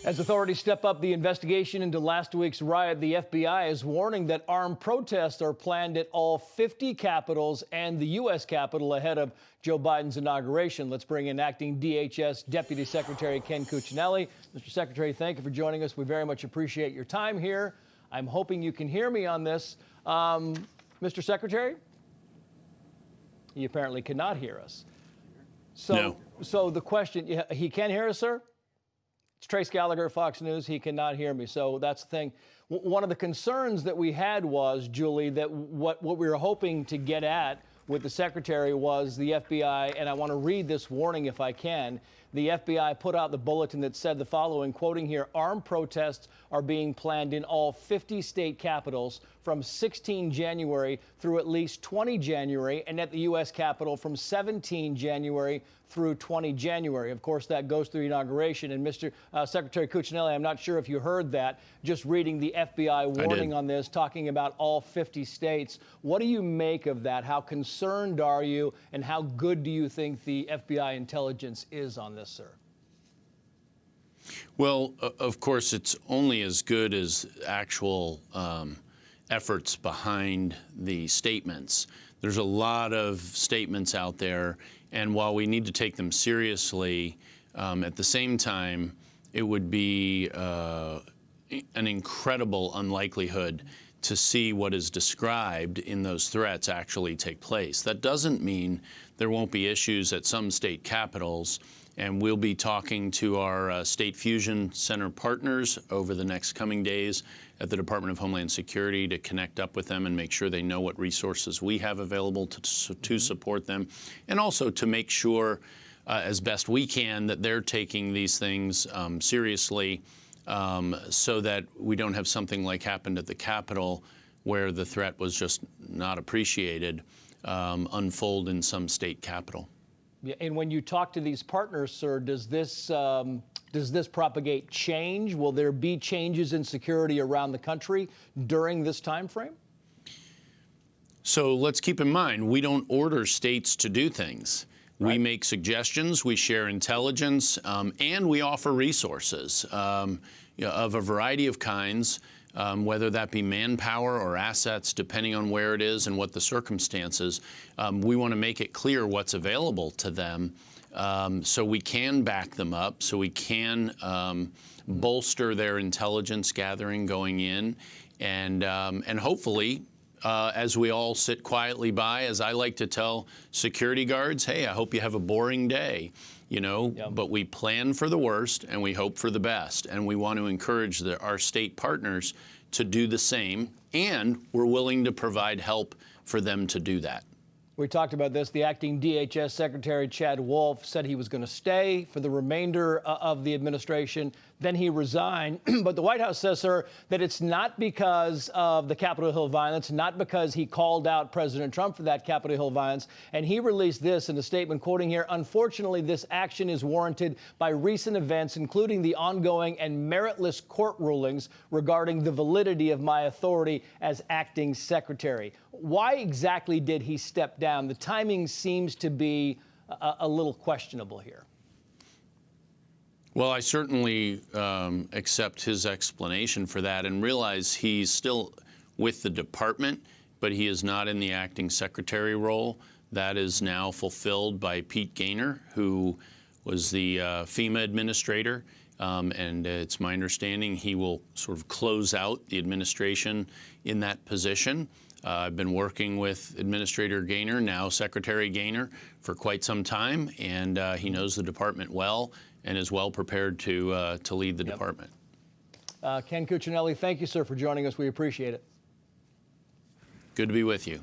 As authorities step up the investigation into last week's riot, the FBI is warning that armed protests are planned at all 50 capitals and the U.S. Capitol ahead of Joe Biden's inauguration. Let's bring in Acting DHS Deputy Secretary Ken Cuccinelli. Mr. Secretary, thank you for joining us. We very much appreciate your time here. I'm hoping you can hear me on this. Mr. Secretary? He apparently cannot hear us. So the question, he can hear us, sir? It's Trace Gallagher, Fox News. He cannot hear me. So that's the thing. One of the concerns that we had was, Julie, that what we were hoping to get at with the secretary was the FBI, and I want to read this warning if I can. The FBI put out the bulletin that said the following, quoting here, armed protests are being planned in all 50 state capitals from 16 January through at least 20 January, and at the U.S. Capitol from 17 January through 20 January. Of course, that goes through the inauguration. And Mr. Secretary Cuccinelli, I'm not sure if you heard that, just reading the FBI warning on this, talking about all 50 states. What do you make of that? How concerned are you, and how good do you think the FBI intelligence is on this, sir? Well, of course, it's only as good as actual efforts behind the statements. There's a lot of statements out there, and while we need to take them seriously, at the same time, it would be an incredible unlikelihood to see what is described in those threats actually take place. That doesn't mean there won't be issues at some state capitals, and we'll be talking to our State Fusion Center partners over the next coming days at the Department of Homeland Security to connect up with them and make sure they know what resources we have available to support them, and also to make sure, as best we can, that they're taking these things seriously, so that we don't have something like happened at the Capitol where the threat was just not appreciated unfold in some state capital. Yeah, and when you talk to these partners, sir, does this propagate change? Will there be changes in security around the country during this time frame? So let's keep in mind, we don't order states to do things. Right. We make suggestions, we share intelligence, and we offer resources of a variety of kinds, whether that be manpower or assets, depending on where it is and what the circumstances. We want to make it clear what's available to them, so we can back them up, so we can bolster their intelligence gathering going in, and hopefully, as we all sit quietly by, as I like to tell security guards, hey, I hope you have a boring day, but we plan for the worst and we hope for the best. And we want to encourage our state partners to do the same, and we're willing to provide help for them to do that. We talked about this. The acting DHS Secretary, Chad Wolf, said he was going to stay for the remainder of the administration. Then he resigned. But the White House says, sir, that it's not because of the Capitol Hill violence, not because he called out President Trump for that Capitol Hill violence. And he released this in a statement, quoting here, unfortunately, this action is warranted by recent events, including the ongoing and meritless court rulings regarding the validity of my authority as acting secretary. Why exactly did he step down? The timing seems to be a little questionable here. Well, I certainly accept his explanation for that and realize he's still with the department, but he is not in the acting secretary role. That is now fulfilled by Pete Gaynor, who was the FEMA administrator. And it's my understanding he will sort of close out the administration in that position. I've been working with Administrator Gaynor, now Secretary Gaynor, for quite some time, and he knows the department well and is well prepared to lead the department. Ken Cuccinelli, thank you, sir, for joining us. We appreciate it. Good to be with you.